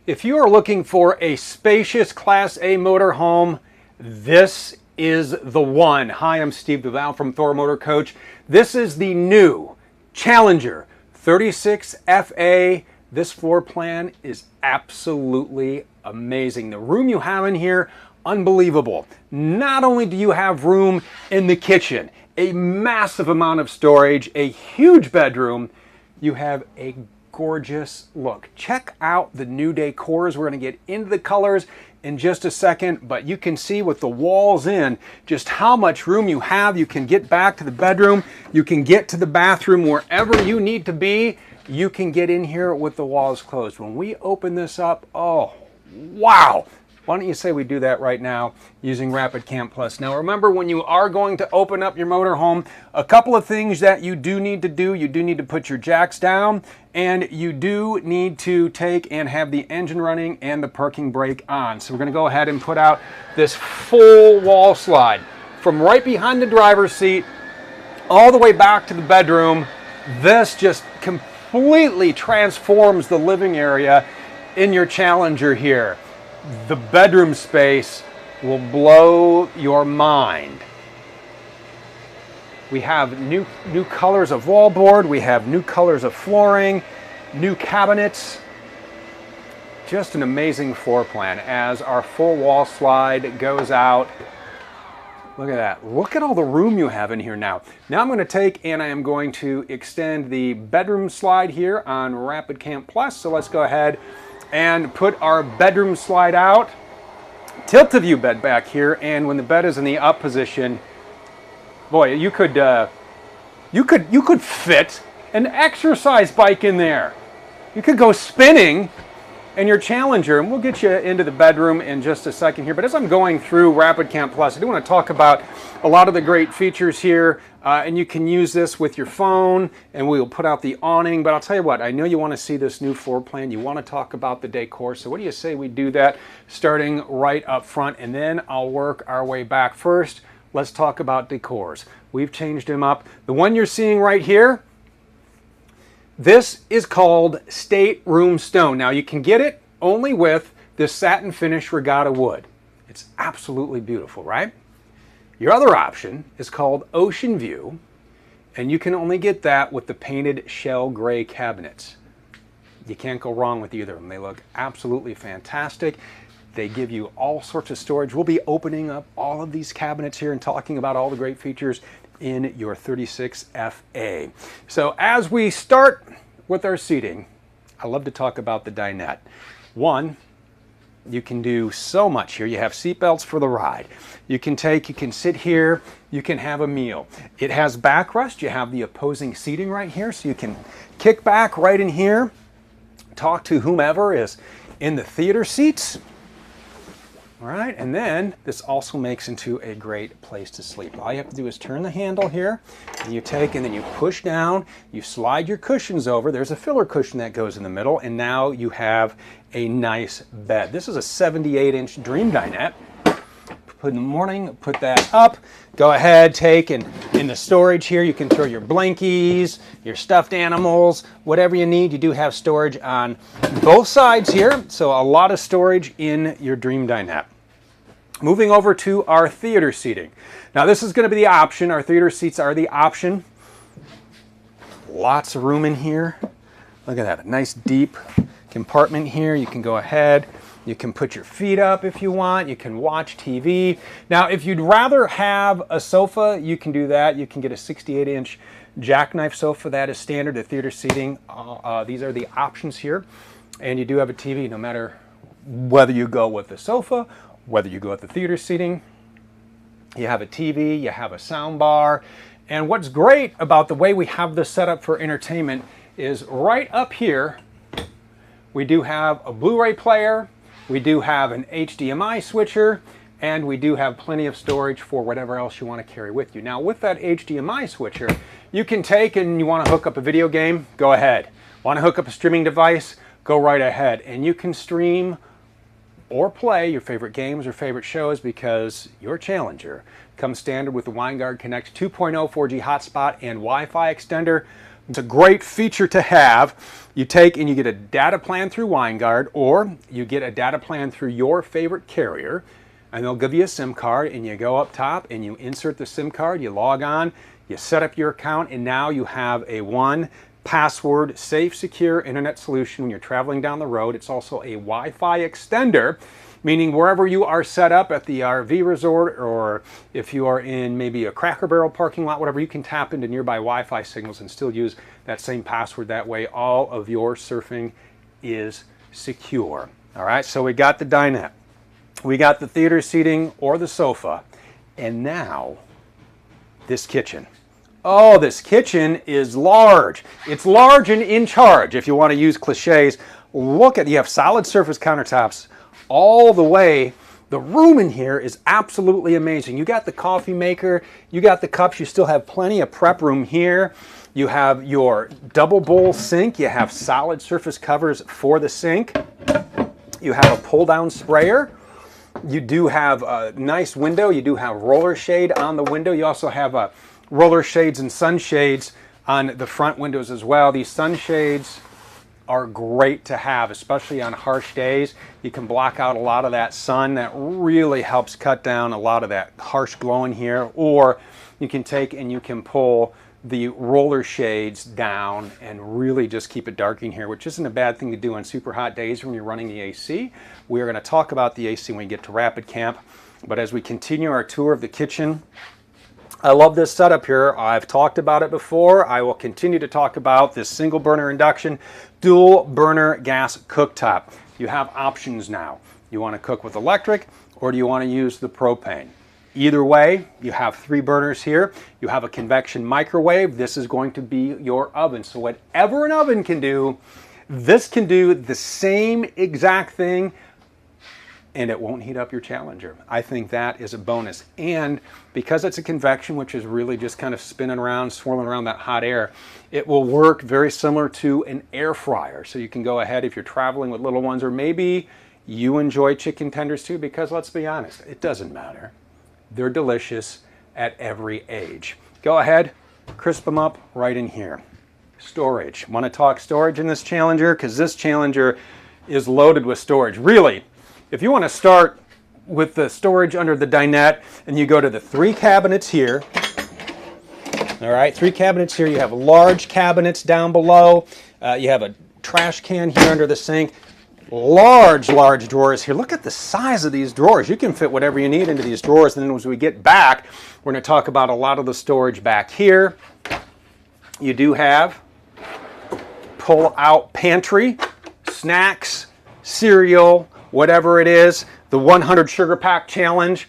If you are looking for a spacious Class A motorhome, this is the one. Hi, I'm Steve Duval from Thor Motor Coach. This is the new Challenger 36FA. This floor plan is absolutely amazing. The room you have in here, unbelievable. Not only do you have room in the kitchen, a massive amount of storage, a huge bedroom, you have a gorgeous look. Check out the new decors. We're going to get into the colors in just a second, but you can see with the walls in just how much room you have. You can get back to the bedroom, you can get to the bathroom, wherever you need to be, you can get in here with the walls closed. When we open this up, oh, wow. Why don't you say we do that right now using Rapid Camp Plus. Now remember, when you are going to open up your motorhome, a couple of things that you do need to do. You do need to put your jacks down, and you do need to take and have the engine running and the parking brake on. So we're going to go ahead and put out this full wall slide from right behind the driver's seat all the way back to the bedroom. This just completely transforms the living area in your Challenger here. The bedroom space will blow your mind. We have new colors of wallboard, we have new colors of flooring, new cabinets. Just an amazing floor plan as our full wall slide goes out. Look at that. Look at all the room you have in here now. Now I'm going to take and I am going to extend the bedroom slide here on Rapid Camp Plus. So let's go ahead and put our bedroom slide out. Tilt the view bed back here, and when the bed is in the up position, boy, you could fit an exercise bike in there. You could go spinning in your Challenger, and we'll get you into the bedroom in just a second here. But as I'm going through Rapid Camp Plus, I do want to talk about a lot of the great features here, and you can use this with your phone, and we'll put out the awning. But I'll tell you what, I know you want to see this new floor plan. You want to talk about the decor. So what do you say we do that starting right up front, and then I'll work our way back. First, let's talk about decors. We've changed them up. The one you're seeing right here, this is called Stateroom Stone. Now you can get it only with this satin finish regatta wood. It's absolutely beautiful, right? Your other option is called Ocean View, and you can only get that with the painted shell gray cabinets. You can't go wrong with either of them. They look absolutely fantastic. They give you all sorts of storage. We'll be opening up all of these cabinets here and talking about all the great features in your 36FA. So as we start with our seating, I love to talk about the dinette. One, you can do so much here. You have seat belts for the ride. You can sit here, you can have a meal. It has backrest. You have the opposing seating right here, so you can kick back right in here, talk to whomever is in the theater seats. All right, and then this also makes into a great place to sleep. All you have to do is turn the handle here, and you take and then you push down, you slide your cushions over. There's a filler cushion that goes in the middle, and now you have a nice bed. This is a 78-inch Dream dinette. Put in the morning, put that up. Go ahead, take, and in the storage here, you can throw your blankies, your stuffed animals, whatever you need. You do have storage on both sides here, so a lot of storage in your Dream dinette. Moving over to our theater seating. Now this is going to be the option. Our theater seats are the option. Lots of room in here. Look at that, a nice deep compartment here. You can go ahead. You can put your feet up if you want. You can watch TV. Now, if you'd rather have a sofa, you can do that. You can get a 68-inch jackknife sofa. That is standard. The theater seating, these are the options here. And you do have a TV no matter whether you go with the sofa, whether you go with the theater seating. You have a TV, you have a sound bar. And what's great about the way we have this set up for entertainment is right up here, we do have a Blu-ray player. We do have an HDMI switcher, and we do have plenty of storage for whatever else you want to carry with you. Now with that HDMI switcher, you can take and you want to hook up a video game, go ahead. Want to hook up a streaming device, go right ahead. And you can stream or play your favorite games or favorite shows because your Challenger comes standard with the WineGuard Connect 2.0 4G hotspot and Wi-Fi extender. It's a great feature to have. You take and you get a data plan through WineGuard, or you get a data plan through your favorite carrier, and they'll give you a SIM card, and you go up top and you insert the SIM card, you log on, you set up your account, and now you have a one password safe, secure internet solution when you're traveling down the road. It's also a Wi-Fi extender, meaning wherever you are set up at the RV resort, or if you are in maybe a Cracker Barrel parking lot, whatever, you can tap into nearby Wi-Fi signals and still use that same password. That way all of your surfing is secure. All right, so we got the dinette, we got the theater seating or the sofa, and now this kitchen. Oh, this kitchen is large. It's large and in charge. If you want to use cliches, look at, you have solid surface countertops all the way. The room in here is absolutely amazing. You got the coffee maker, you got the cups, you still have plenty of prep room here. You have your double bowl sink, you have solid surface covers for the sink. You have a pull down sprayer. You do have a nice window, you do have roller shade on the window. You also have roller shades and sunshades on the front windows as well. These sunshades are great to have, especially on harsh days. You can block out a lot of that sun. That really helps cut down a lot of that harsh glow in here. Or you can take and you can pull the roller shades down and really just keep it dark in here, which isn't a bad thing to do on super hot days when you're running the AC. We are going to talk about the AC when we get to Rapid Camp. But as we continue our tour of the kitchen, I love this setup here. I've talked about it before. I will continue to talk about this single burner induction, dual burner gas cooktop. You have options now. You want to cook with electric, or do you want to use the propane? Either way, you have 3 burners here. You have a convection microwave. This is going to be your oven. So whatever an oven can do, this can do the same exact thing, and it won't heat up your Challenger. I think that is a bonus. And because it's a convection, which is really just kind of spinning around, swirling around that hot air, it will work very similar to an air fryer. So you can go ahead if you're traveling with little ones, or maybe you enjoy chicken tenders too, because let's be honest, it doesn't matter. They're delicious at every age. Go ahead, crisp them up right in here. Storage. Want to talk storage in this Challenger? Because this Challenger is loaded with storage. Really, if you want to start with the storage under the dinette and you go to the 3 cabinets here, all right, 3 cabinets here, you have large cabinets down below, you have a trash can here under the sink, large drawers here. Look at the size of these drawers. You can fit whatever you need into these drawers. And then as we get back, we're going to talk about a lot of the storage back here. You do have pull-out pantry, snacks, cereal, whatever it is, the 100 sugar pack challenge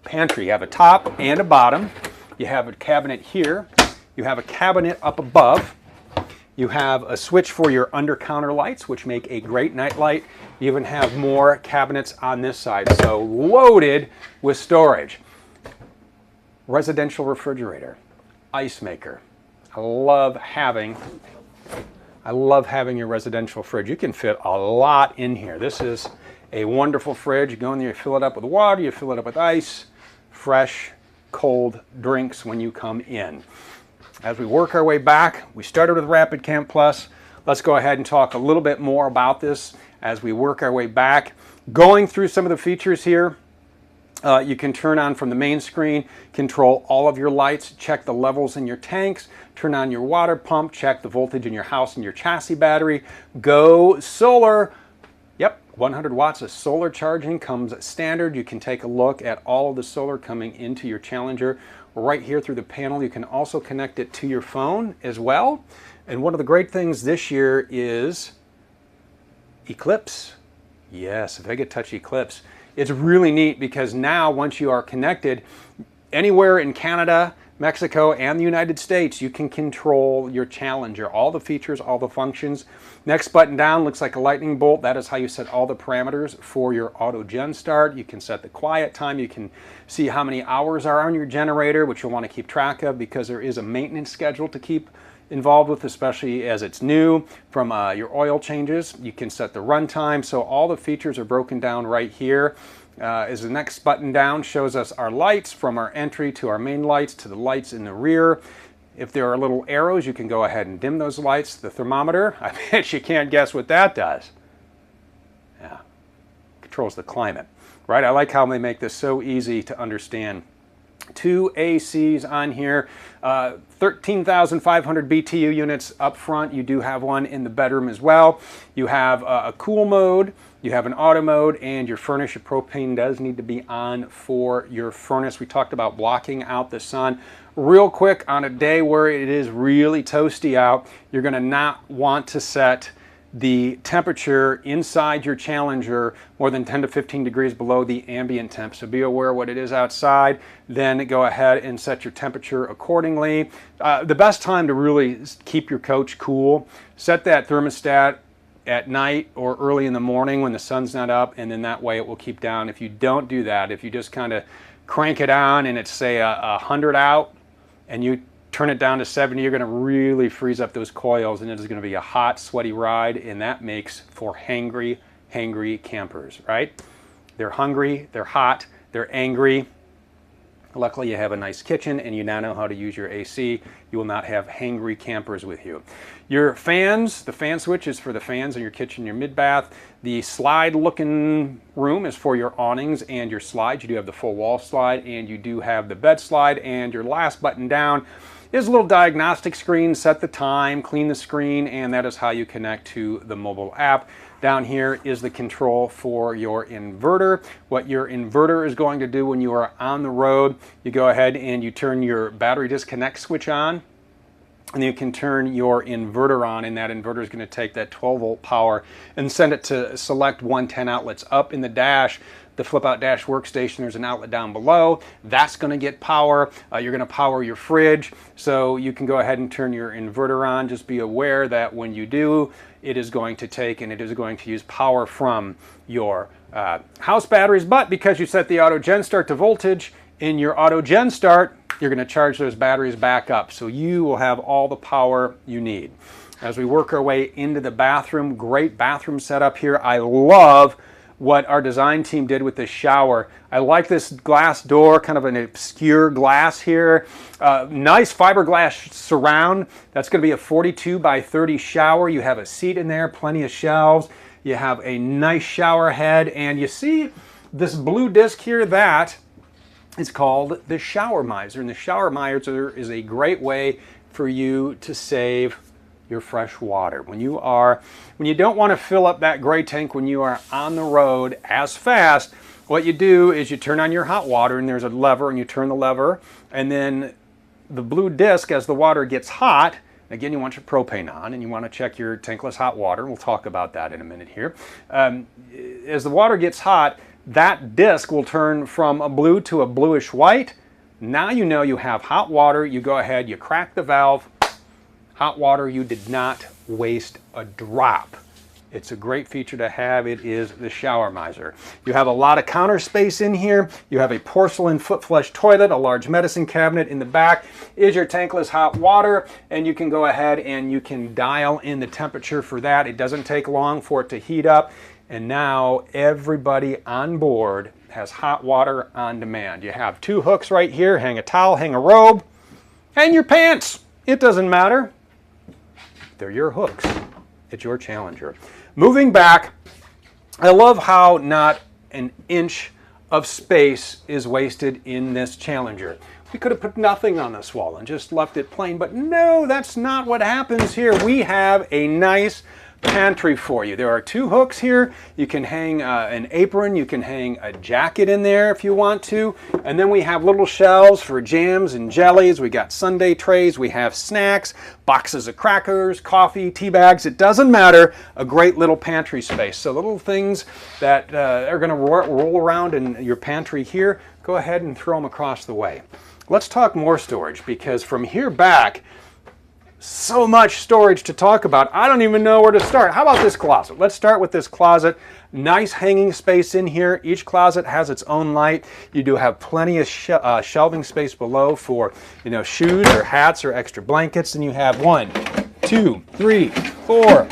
pantry. You have a top and a bottom. You have a cabinet here. You have a cabinet up above. You have a switch for your under counter lights, which make a great night light. You even have more cabinets on this side. So loaded with storage. Residential refrigerator, ice maker. I love having your residential fridge. You can fit a lot in here. This is a wonderful fridge. You go in there, you fill it up with water, you fill it up with ice, fresh, cold drinks when you come in. As we work our way back, we started with Rapid Camp Plus. Let's go ahead and talk a little bit more about this as we work our way back. Going through some of the features here, you can turn on from the main screen, control all of your lights, check the levels in your tanks, turn on your water pump, check the voltage in your house and your chassis battery. Go solar. Yep, 100 watts of solar charging comes standard. You can take a look at all of the solar coming into your Challenger right here through the panel. You can also connect it to your phone as well. And one of the great things this year is Eclipse. Yes, Vega Touch Eclipse. It's really neat because now once you are connected anywhere in Canada, Mexico, and the United States, you can control your Challenger. All the features, all the functions. Next button down looks like a lightning bolt. That is how you set all the parameters for your auto gen start. You can set the quiet time. You can see how many hours are on your generator, which you'll want to keep track of because there is a maintenance schedule to keep involved with, especially as it's new, from your oil changes. You can set the runtime. So all the features are broken down right here. As the next button down shows us our lights, from our entry to our main lights to the lights in the rear. If there are little arrows, you can go ahead and dim those lights. The thermometer, I bet you can't guess what that does. Yeah, controls the climate, right? I like how they make this so easy to understand. 2 ACs on here, 13,500 BTU units up front. You do have one in the bedroom as well. You have a cool mode, you have an auto mode, and your furnace, your propane does need to be on for your furnace. We talked about blocking out the sun. Real quick, on a day where it is really toasty out, you're gonna not want to set the temperature inside your Challenger more than 10 to 15 degrees below the ambient temp. So be aware what it is outside, then go ahead and set your temperature accordingly. The best time to really keep your coach cool, set that thermostat at night or early in the morning when the sun's not up, and then that way it will keep down. If you don't do that, if you just kind of crank it on and it's say 100 out and you turn it down to 70, you're going to really freeze up those coils, and it is going to be a hot, sweaty ride, and that makes for hangry campers, right? They're hungry, they're hot, they're angry. Luckily, you have a nice kitchen and you now know how to use your AC. You will not have hangry campers with you. Your fans, the fan switch is for the fans in your kitchen, your mid-bath. The slide-looking room is for your awnings and your slides. You do have the full wall slide, and you do have the bed slide, and your last button down is a little diagnostic screen. Set the time, clean the screen, and that is how you connect to the mobile app. Down here is the control for your inverter. What your inverter is going to do when you are on the road, you go ahead and you turn your battery disconnect switch on, and you can turn your inverter on, and that inverter is going to take that 12-volt power and send it to select 110 outlets up in the dash. The flip out dash workstation, there's an outlet down below. That's going to get power. You're going to power your fridge, so you can go ahead and turn your inverter on. Just be aware that when you do, it is going to take and it is going to use power from your house batteries, but because you set the auto gen start to voltage in your auto gen start, you're going to charge those batteries back up, so you will have all the power you need. As we work our way into the bathroom, great bathroom setup here. I love what our design team did with this shower. I like this glass door, kind of an obscure glass here. Nice fiberglass surround. That's going to be a 42 by 30 shower. You have a seat in there, plenty of shelves. You have a nice shower head, and you see this blue disc here, that is called the shower miser. And the shower miser is a great way for you to save your fresh water. When you don't want to fill up that gray tank when you are on the road as fast, what you do is you turn on your hot water, and there's a lever, and you turn the lever, and then the blue disc, as the water gets hot, again, you want your propane on, and you want to check your tankless hot water. We'll talk about that in a minute here. As the water gets hot, that disc will turn from a blue to a bluish white. Now you know you have hot water. You go ahead, you crack the valve. Hot water, you did not waste a drop. It's a great feature to have. It is the shower miser. You have a lot of counter space in here. You have a porcelain foot flush toilet, a large medicine cabinet. In the back is your tankless hot water, and you can go ahead and you can dial in the temperature for that. It doesn't take long for it to heat up, and now everybody on board has hot water on demand. You have 2 hooks right here. Hang a towel, hang a robe, hang your pants. It doesn't matter. They're your hooks. It's your Challenger. Moving back, I love how not an inch of space is wasted in this Challenger. We could have put nothing on this wall and just left it plain, but no, that's not what happens here. We have a nice pantry for you. There are 2 hooks here. You can hang an apron, you can hang a jacket in there if you want to, and then we have little shelves for jams and jellies. We got sundae trays, we have snacks, boxes of crackers, coffee, tea bags. It doesn't matter. A great little pantry space. So little things that are going to roll around in your pantry here, go ahead and throw them across the way. Let's talk more storage, because from here back, so much storage to talk about. I don't even know where to start. How about this closet? Let's start with this closet. Nice hanging space in here. Each closet has its own light. You do have plenty of shelving space below for, shoes or hats or extra blankets. And you have 1, 2, 3, 4,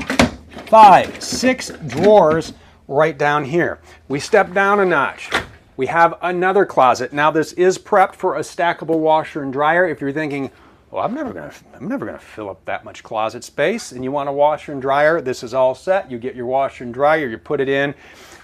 5, 6 drawers right down here. We step down a notch. We have another closet. Now this is prepped for a stackable washer and dryer. If you're thinking, well, I'm never gonna fill up that much closet space. And you want a washer and dryer, this is all set. You get your washer and dryer, you put it in,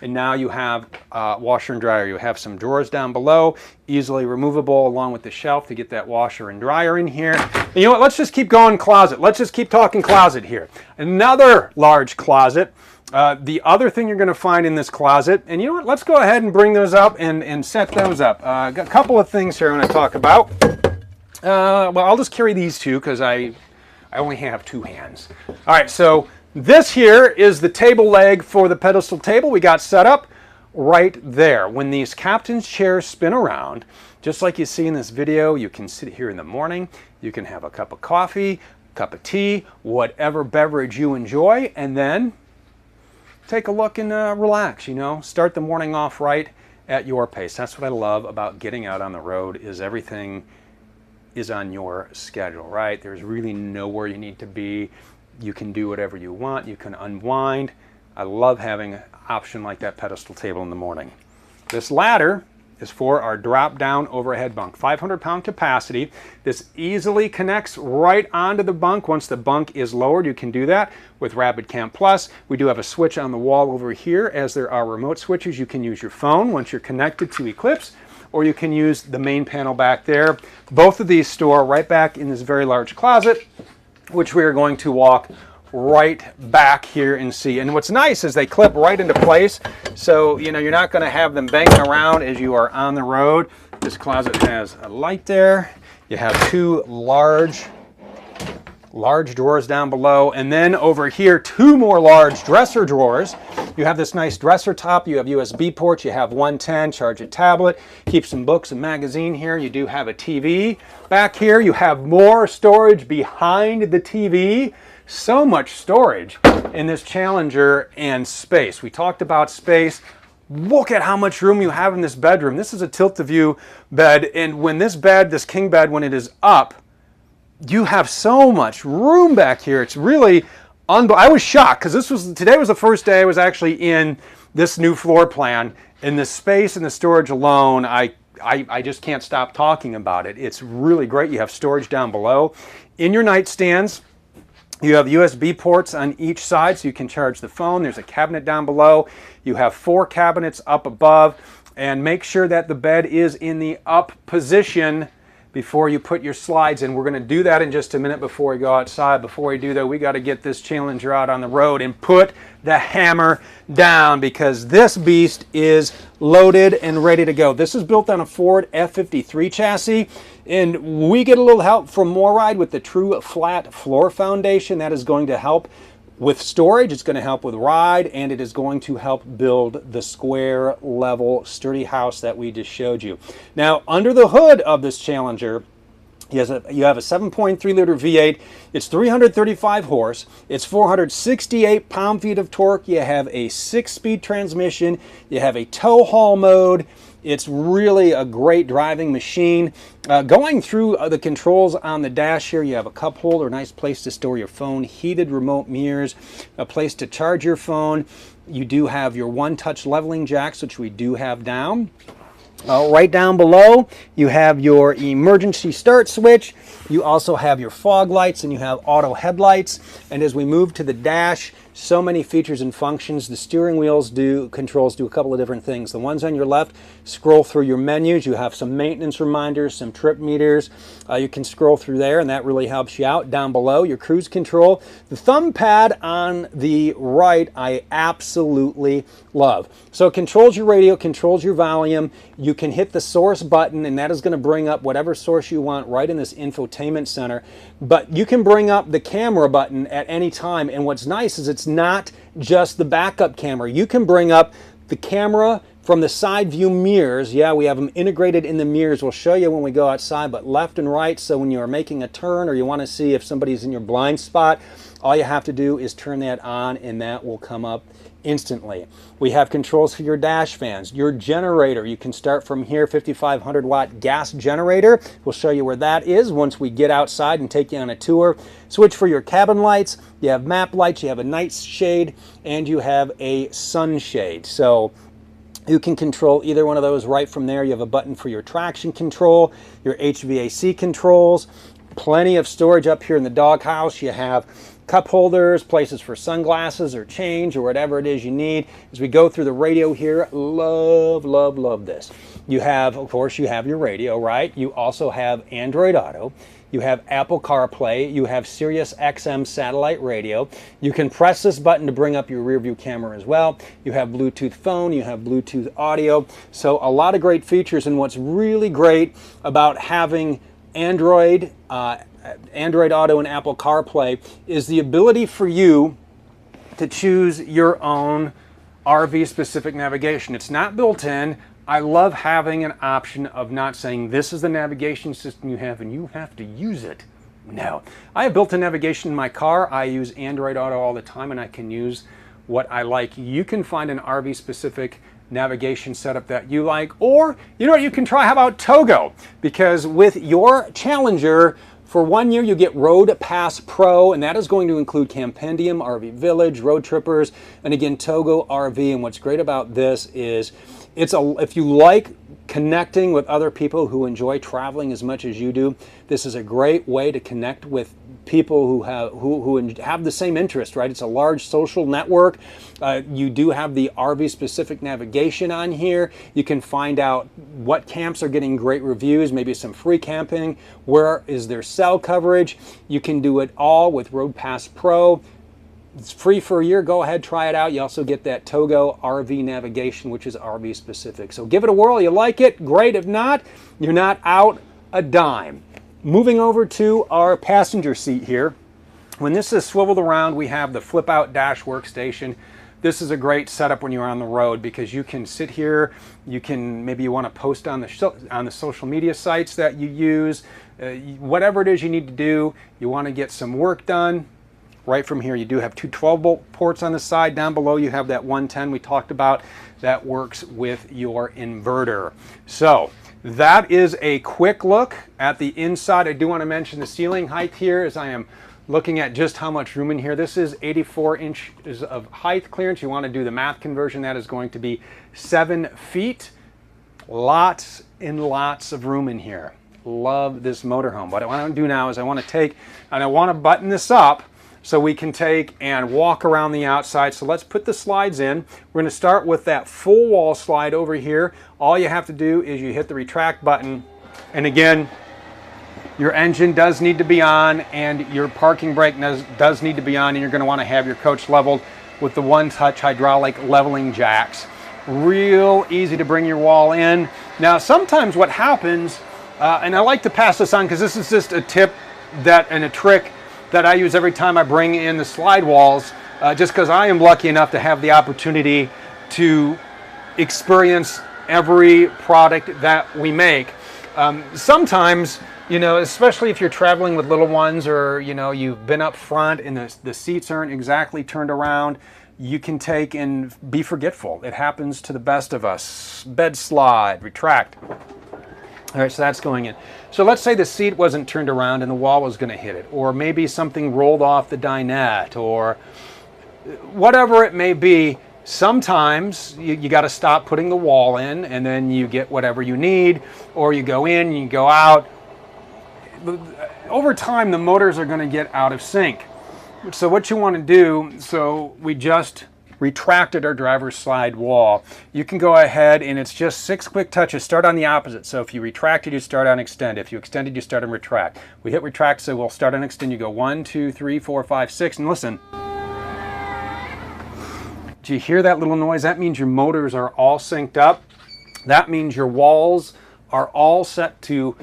and now you have washer and dryer. You have some drawers down below, easily removable along with the shelf to get that washer and dryer in here. And you know what, let's just keep going closet. Let's just keep talking closet here. Another large closet. The other thing you're going to find in this closet, and you know what, let's go ahead and bring those up and set those up. Got a couple of things here I want to talk about. Well, I'll just carry these two because I only have two hands. All right, so this here is the table leg for the pedestal table we got set up right there. When these captain's chairs spin around, just like you see in this video, you can sit here in the morning, you can have a cup of coffee, cup of tea, whatever beverage you enjoy, and then take a look and relax, you know, start the morning off right at your pace. That's what I love about getting out on the road, is everything is on your schedule, right? There's really nowhere you need to be. You can do whatever you want. You can unwind. I love having an option like that pedestal table in the morning. This ladder is for our drop-down overhead bunk, 500-pound capacity. This easily connects right onto the bunk. Once the bunk is lowered, you can do that with Rapid Camp Plus. We do have a switch on the wall over here, as there are remote switches. You can use your phone once you're connected to Eclipse, or you can use the main panel back there. Both of these store right back in this very large closet, which we are going to walk right back here and see. And what's nice is they clip right into place, so you know you're not going to have them banging around as you are on the road. This closet has a light there. You have two large drawers down below, and then over here two more large dresser drawers. You have this nice dresser top, you have USB ports, you have 110, charge a tablet, keep some books and magazine here. You do have a TV back here. You have more storage behind the TV. So much storage in this Challenger and space. We talked about space. Look at how much room you have in this bedroom. This is a tilt-to-view bed, and when this bed, this king bed, when it is up, you have so much room back here. It's really unbelievable. I was shocked because today was the first day I was actually in this new floor plan, and the space and the storage alone, I just can't stop talking about it. It's really great. You have storage down below. In your nightstands, you have USB ports on each side so you can charge the phone. There's a cabinet down below. You have 4 cabinets up above, and make sure that the bed is in the up position before you put your slides in. We're going to do that in just a minute before we go outside. Before we do that, we got to get this Challenger out on the road and put the hammer down, because this beast is loaded and ready to go. This is built on a Ford F53 chassis, and we get a little help from MORryde with the true flat floor foundation. That is going to help with storage, it's going to help with ride, and it is going to help build the square, level, sturdy house that we just showed you. Now, under the hood of this Challenger, you have a 7.3-liter V8. It's 335 horse. It's 468 pound-feet of torque. You have a 6-speed transmission. You have a tow haul mode. It's really a great driving machine. Going through the controls on the dash here, you have a cup holder, a nice place to store your phone, heated remote mirrors, a place to charge your phone. You do have your one-touch leveling jacks, which we do have down. Right down below, you have your emergency start switch. You also have your fog lights, and you have auto headlights. And as we move to the dash, so many features and functions. The steering wheels controls do a couple of different things. The ones on your left scroll through your menus. You have some maintenance reminders, some trip meters. You can scroll through there, and that really helps you out. Down below, your cruise control. The thumb pad on the right, I absolutely love. So it controls your radio, controls your volume. You can hit the source button, and that is going to bring up whatever source you want right in this infotainment center. But you can bring up the camera button at any time, and what's nice is it's not just the backup camera. You can bring up the camera from the side view mirrors. Yeah, we have them integrated in the mirrors. We'll show you when we go outside, but left and right, so when you are making a turn or you want to see if somebody's in your blind spot, all you have to do is turn that on, and that will come up instantly. We have controls for your dash fans, your generator. You can start from here, 5,500 watt gas generator. We'll show you where that is once we get outside and take you on a tour. Switch for your cabin lights. You have map lights, you have a night shade, and you have a sunshade. So you can control either one of those right from there. You have a button for your traction control, your HVAC controls. Plenty of storage up here in the doghouse. You have cup holders, places for sunglasses or change or whatever it is you need. As we go through the radio here, love, love, love this. You have, of course, you have your radio, right? You also have Android Auto. You have Apple CarPlay, you have Sirius XM satellite radio. You can press this button to bring up your rear view camera as well. You have Bluetooth phone, you have Bluetooth audio. So a lot of great features, and what's really great about having Android Auto and Apple CarPlay is the ability for you to choose your own RV specific navigation. It's not built in. I love having an option of not saying this is the navigation system you have and you have to use it. No. I have built-in navigation in my car. I use Android Auto all the time and I can use what I like. You can find an RV specific navigation setup that you like, or you know what you can try? How about Togo? Because with your Challenger, for 1 year you get Road Pass Pro, and that is going to include Campendium, RV Village, Road Trippers, and again Togo RV. And what's great about this is if you like connecting with other people who enjoy traveling as much as you do, this is a great way to connect with people who have the same interest, right? It's a large social network. You do have the RV specific navigation on here. You can find out what camps are getting great reviews, maybe some free camping, where is their cell coverage. You can do it all with Road Pass Pro. It's free for a year. Go ahead, try it out. You also get that Togo RV navigation, which is RV specific. So give it a whirl. You like it? Great. If not, you're not out a dime. Moving over to our passenger seat here. When this is swiveled around, we have the flip out dash workstation. This is a great setup when you're on the road because you can sit here. You can, maybe you want to post on the social media sites that you use. Whatever it is you need to do, you want to get some work done. Right from here, you do have two 12-volt ports on the side. Down below, you have that 110 we talked about that works with your inverter. So that is a quick look at the inside. I do want to mention the ceiling height here as I am looking at just how much room in here. This is 84 inches of height clearance. You want to do the math conversion. That is going to be 7 feet. Lots and lots of room in here. Love this motorhome. What I want to do now is I want to button this up so we can take and walk around the outside. So let's put the slides in. We're going to start with that full wall slide over here. All you have to do is you hit the retract button, and again, your engine does need to be on and your parking brake does need to be on, and you're going to want to have your coach leveled with the one-touch hydraulic leveling jacks. Real easy to bring your wall in. Now sometimes what happens, and I like to pass this on because this is just a tip and a trick that I use every time I bring in the slide walls, just because I am lucky enough to have the opportunity to experience every product that we make. Sometimes, you know, especially if you're traveling with little ones, or you know, you've been up front and the seats aren't exactly turned around, you can take and be forgetful. It happens to the best of us. Bed slide, retract. All right, so that's going in. So let's say the seat wasn't turned around and the wall was going to hit it, or maybe something rolled off the dinette, or whatever it may be. Sometimes you got to stop putting the wall in, and then you get whatever you need, or you go in, you go out. Over time, the motors are going to get out of sync. So what you want to do, so we just retracted our driver's side wall. You can go ahead and it's just 6 quick touches. Start on the opposite. So if you retracted, you start on extend. If you extended, you start on retract. We hit retract, so we'll start on extend. You go 1, 2, 3, 4, 5, 6, and listen. Do you hear that little noise? That means your motors are all synced up. That means your walls are all set to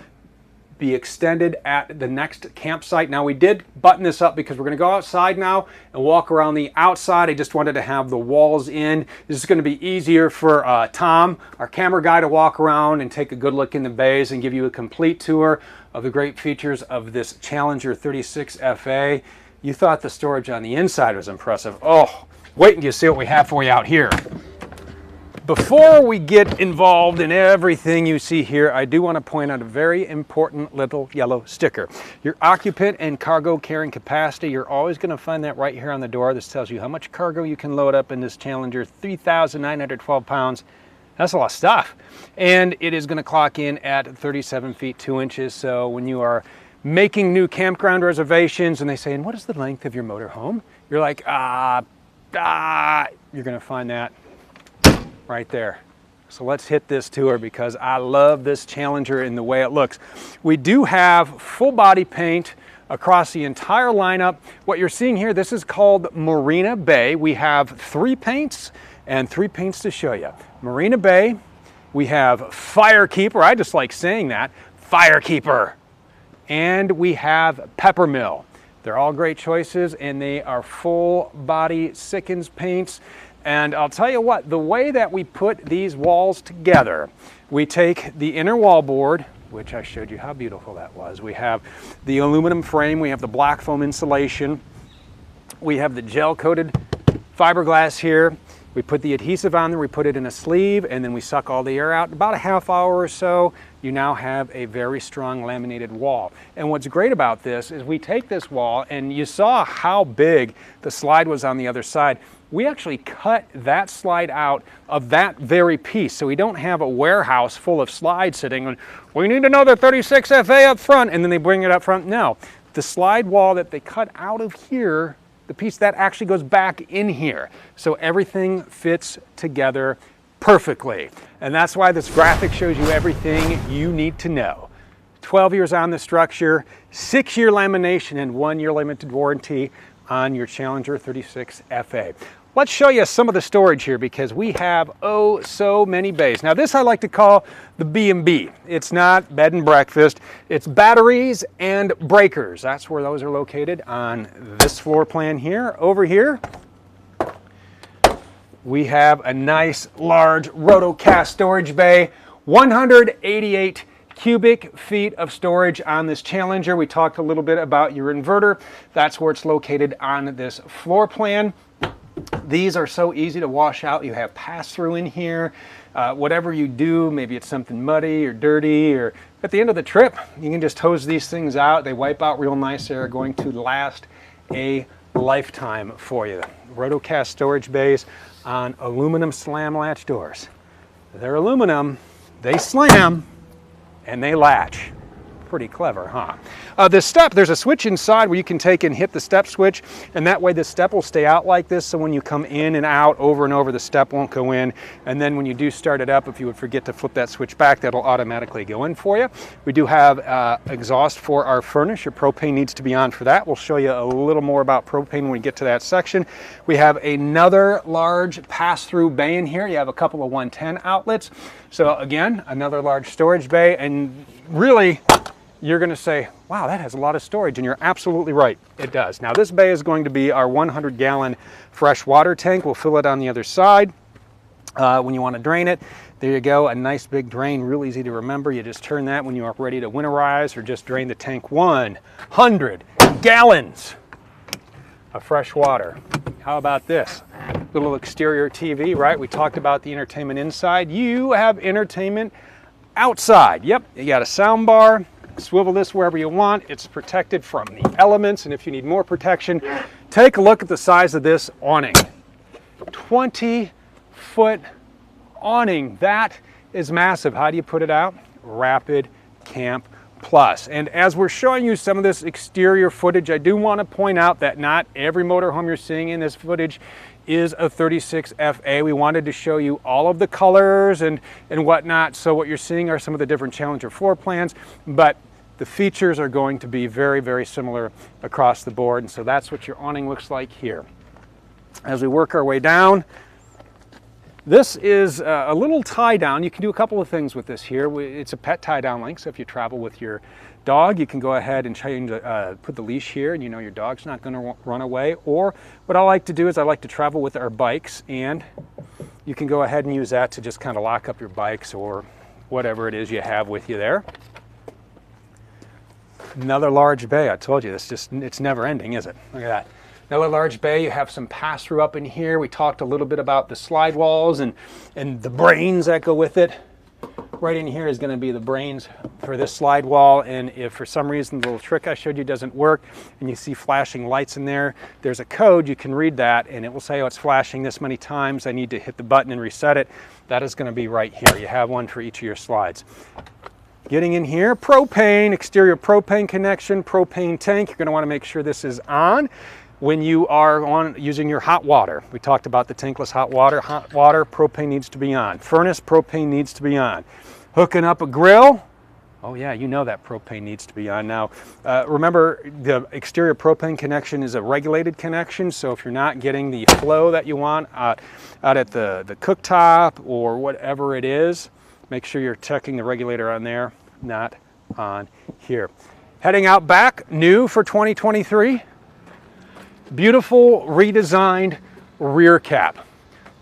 be extended at the next campsite. Now we did button this up because we're going to go outside now and walk around the outside. I just wanted to have the walls in. This is going to be easier for Tom, our camera guy, to walk around and take a good look in the bays and give you a complete tour of the great features of this Challenger 36 FA. You thought the storage on the inside was impressive. Oh, wait until you see what we have for you out here. Before we get involved in everything you see here, I do want to point out a very important little yellow sticker. Your occupant and cargo carrying capacity, you're always going to find that right here on the door. This tells you how much cargo you can load up in this Challenger, 3,912 pounds. That's a lot of stuff. And it is going to clock in at 37 feet 2 inches. So when you are making new campground reservations and they say, and what is the length of your motorhome? You're like, you're gonna find that right there. So let's hit this tour because I love this Challenger and the way it looks. We do have full body paint across the entire lineup. What you're seeing here, this is called Marina Bay. We have 3 paints and 3 paints to show you. Marina Bay, we have Firekeeper, I just like saying that, Firekeeper. And we have Peppermill. They're all great choices and they are full body Sikkens paints. And I'll tell you what, the way that we put these walls together, we take the inner wall board, which I showed you how beautiful that was. We have the aluminum frame, we have the black foam insulation, we have the gel coated fiberglass here. We put the adhesive on there, we put it in a sleeve, and then we suck all the air out. About a half hour or so, you now have a very strong laminated wall. And what's great about this is we take this wall, and you saw how big the slide was on the other side. We actually cut that slide out of that very piece, so we don't have a warehouse full of slides sitting and we need another 36 FA up front, and then they bring it up front. No, the slide wall that they cut out of here, the piece that actually goes back in here. So everything fits together perfectly. And that's why this graphic shows you everything you need to know. 12 years on the structure, 6-year lamination, and 1-year limited warranty on your Challenger 36 FA. Let's show you some of the storage here because we have oh so many bays. Now this I like to call the B&B. It's not bed and breakfast, it's batteries and breakers. That's where those are located on this floor plan here. Over here, we have a nice large rotocast storage bay, 188 cubic feet of storage on this Challenger. We talked a little bit about your inverter. That's where it's located on this floor plan. These are so easy to wash out. You have pass-through in here. Whatever you do, maybe it's something muddy or dirty, or at the end of the trip, you can just hose these things out. They wipe out real nice. They're going to last a lifetime for you. Rotocast storage bays on aluminum slam latch doors. They're aluminum, they slam, and they latch. Pretty clever, huh? The step, there's a switch inside where you can take and hit the step switch, and that way the step will stay out like this, so when you come in and out over and over, the step won't go in. And then when you do start it up, if you would forget to flip that switch back, that'll automatically go in for you. We do have exhaust for our furnace. Your propane needs to be on for that. We'll show you a little more about propane when we get to that section. We have another large pass-through bay in here. You have a couple of 110 outlets. So again, another large storage bay, and really, you're going to say, wow, that has a lot of storage, and you're absolutely right, it does. Now this bay is going to be our 100-gallon fresh water tank. We'll fill it on the other side when you want to drain it. There you go, a nice big drain, real easy to remember. You just turn that when you are ready to winterize or just drain the tank. 100 gallons of fresh water. How about this? Little exterior TV, right? We talked about the entertainment inside. You have entertainment outside. Yep, you got a sound bar. Swivel this wherever you want. It's protected from the elements, and if you need more protection, take a look at the size of this awning. 20-foot awning. That is massive. How do you put it out? Rapid Camp Plus. And as we're showing you some of this exterior footage, I do want to point out that not every motorhome you're seeing in this footage is a 36 FA. We wanted to show you all of the colors and whatnot. So what you're seeing are some of the different Challenger floor plans, but the features are going to be very, very similar across the board. And so that's what your awning looks like here. As we work our way down, this is a little tie down. You can do a couple of things with this here. It's a pet tie down link. So if you travel with your dog, you can go ahead and change, put the leash here, and you know your dog's not going to run away. Or what I like to do is I like to travel with our bikes, and you can go ahead and use that to just kind of lock up your bikes or whatever it is you have with you there. Another large bay. I told you, it's never ending, is it? Look at that. Another large bay. You have some pass-through up in here. We talked a little bit about the slide walls and the brains that go with it. Right in here is going to be the brains for this slide wall, and if for some reason the little trick I showed you doesn't work and you see flashing lights in there, there's a code. You can read that and it will say, oh, it's flashing this many times. I need to hit the button and reset it. That is going to be right here. You have one for each of your slides. Getting in here, propane, exterior propane connection, propane tank. You're going to want to make sure this is on when you are using your hot water. We talked about the tankless hot water. Hot water, propane needs to be on. Furnace, propane needs to be on. Hooking up a grill. Oh yeah, you know that propane needs to be on. Now, remember the exterior propane connection is a regulated connection, so if you're not getting the flow that you want out at the cooktop or whatever it is, make sure you're checking the regulator on there, not on here. Heading out back, new for 2023. Beautiful redesigned rear cap.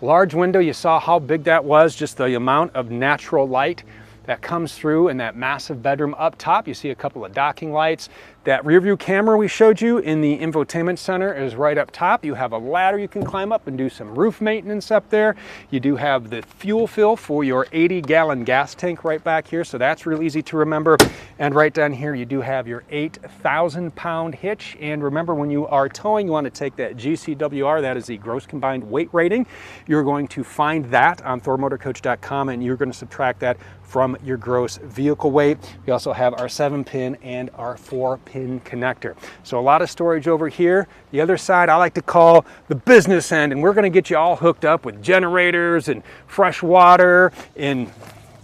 Large window, you saw how big that was, just the amount of natural light that comes through in that massive bedroom. Up top, you see a couple of docking lights. That rear view camera we showed you in the infotainment center is right up top. You have a ladder you can climb up and do some roof maintenance up there. You do have the fuel fill for your 80-gallon gas tank right back here, so that's real easy to remember. And right down here, you do have your 8,000-pound hitch. And remember, when you are towing, you want to take that GCWR, that is the gross combined weight rating. You're going to find that on thormotorcoach.com, and you're going to subtract that from your gross vehicle weight. We also have our 7-pin and our 4-pin connector. So a lot of storage over here. The other side I like to call the business end, and we're going to get you all hooked up with generators and fresh water, and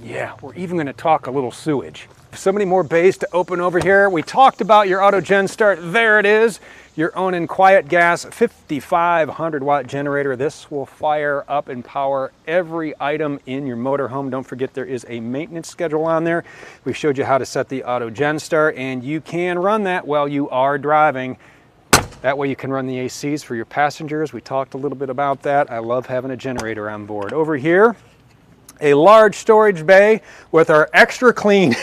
yeah, we're even going to talk a little sewage. So many more bays to open over here. We talked about your auto gen start. There it is. Your own and quiet gas 5,500 watt generator. This will fire up and power every item in your motorhome. Don't forget there is a maintenance schedule on there. We showed you how to set the auto gen start, and you can run that while you are driving. That way you can run the ACs for your passengers. We talked a little bit about that. I love having a generator on board. Over here, a large storage bay with our extra clean,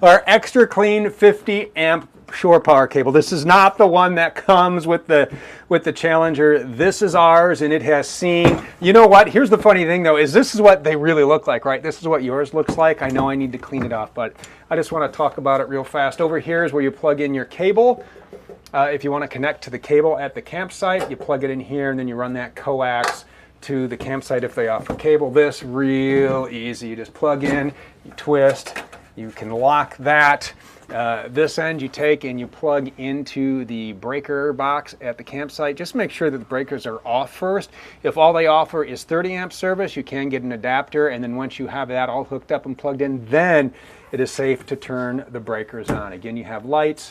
our extra clean 50 amp shore power cable. This is not the one that comes with the Challenger. This is ours, and it has seen, you know what, here's the funny thing though, is this is what they really look like, right? This is what yours looks like. I know I need to clean it off, but I just want to talk about it real fast. Over here is where you plug in your cable. If you want to connect to the cable at the campsite, you plug it in here, and then you run that coax to the campsite if they offer cable. This real easy. You just plug in, you twist, you can lock that. This end you take and you plug into the breaker box at the campsite. Just make sure that the breakers are off first. If all they offer is 30 amp service, you can get an adapter, and then once you have that all hooked up and plugged in, then it is safe to turn the breakers on. Again, you have lights,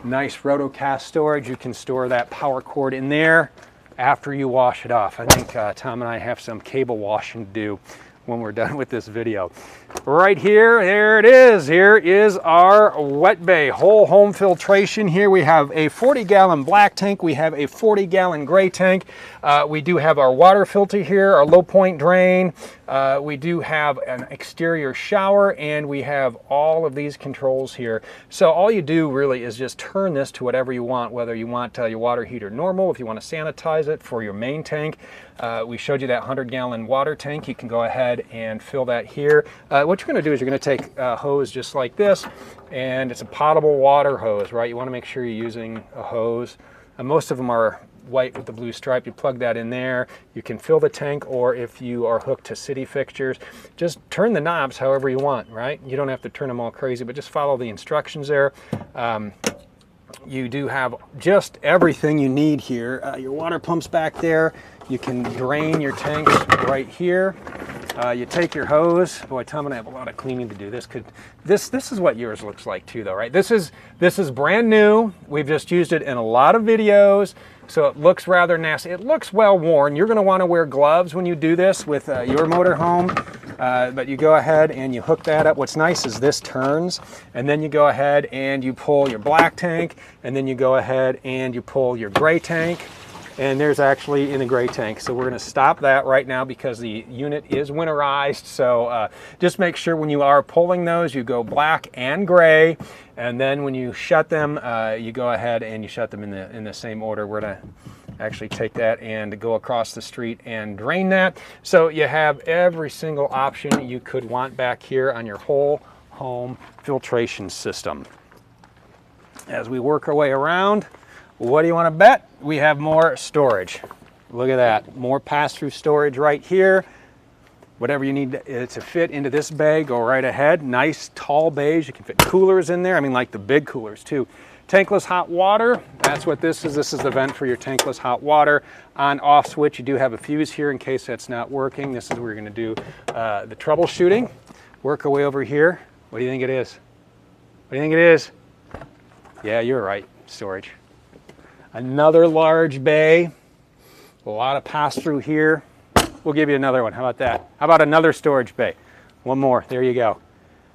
nice rotocast storage. You can store that power cord in there after you wash it off. I think Tom and I have some cable washing to do when we're done with this video. Right here, there it is. Here is our wet bay, whole home filtration. Here we have a 40-gallon black tank. We have a 40-gallon gray tank. We do have our water filter here, our low point drain. We do have an exterior shower, and we have all of these controls here. So all you do really is just turn this to whatever you want, whether you want your water heater normal, if you want to sanitize it for your main tank. We showed you that 100-gallon water tank. You can go ahead and fill that here. What you're going to do is you're going to take a hose just like this, and it's a potable water hose, right? You want to make sure you're using a hose. Most of them are white with the blue stripe. You plug that in there. You can fill the tank, or if you are hooked to city fixtures, just turn the knobs however you want, right? You don't have to turn them all crazy, but just follow the instructions there. You do have just everything you need here. Your water pump's back there. You can drain your tanks right here. You take your hose. Boy, Tom and I have a lot of cleaning to do. This is what yours looks like too, though, right? This is brand new. We've just used it in a lot of videos, so it looks rather nasty. It looks well worn. You're going to want to wear gloves when you do this with your motorhome, but you go ahead and you hook that up. What's nice is this turns, and then you go ahead and you pull your black tank, and then you go ahead and you pull your gray tank. And there's actually in the gray tank. So we're going to stop that right now because the unit is winterized. So just make sure when you are pulling those, you go black and gray. And then when you shut them, you go ahead and you shut them in the same order. We're going to actually take that and go across the street and drain that. So you have every single option you could want back here on your whole home filtration system. As we work our way around, what do you want to bet? We have more storage. Look at that, more pass-through storage right here. whatever you need to fit into this bay, go right ahead. Nice tall bays. You can fit coolers in there. I mean, like the big coolers too. Tankless hot water, that's what this is. This is the vent for your tankless hot water. On off switch, you do have a fuse here in case that's not working. This is where you're gonna do the troubleshooting. Work our way over here. What do you think it is? What do you think it is? Yeah, you're right, storage. Another large bay. A lot of pass through here. We'll give you another one. How about that? How about another storage bay? One more. There you go.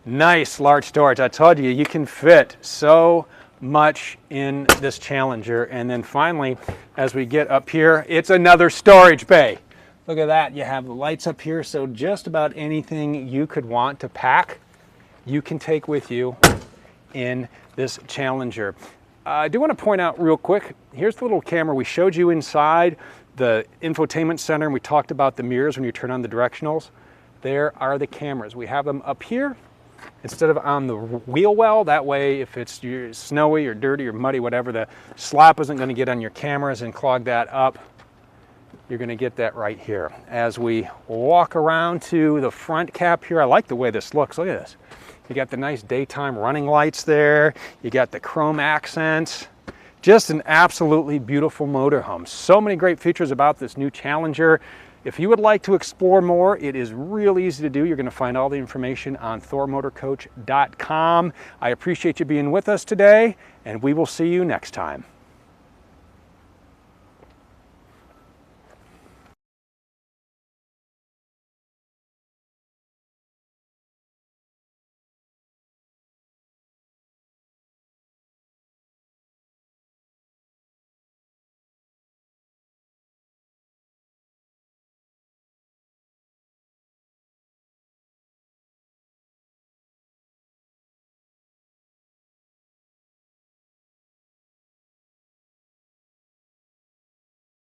Nice large storage. I told you, you can fit so much in this Challenger. And then finally, as we get up here, it's another storage bay. Look at that. You have the lights up here. So just about anything you could want to pack, you can take with you in this Challenger. I do want to point out real quick, here's the little camera we showed you inside the infotainment center, and we talked about the mirrors when you turn on the directionals. There are the cameras. We have them up here instead of on the wheel well. That way, if it's snowy or dirty or muddy, whatever, the slop isn't going to get on your cameras and clog that up. You're going to get that right here. As we walk around to the front cap here, I like the way this looks. Look at this. You got the nice daytime running lights there. You got the chrome accents. Just an absolutely beautiful motorhome. So many great features about this new Challenger. If you would like to explore more, it is real easy to do. You're going to find all the information on thormotorcoach.com. I appreciate you being with us today, and we will see you next time.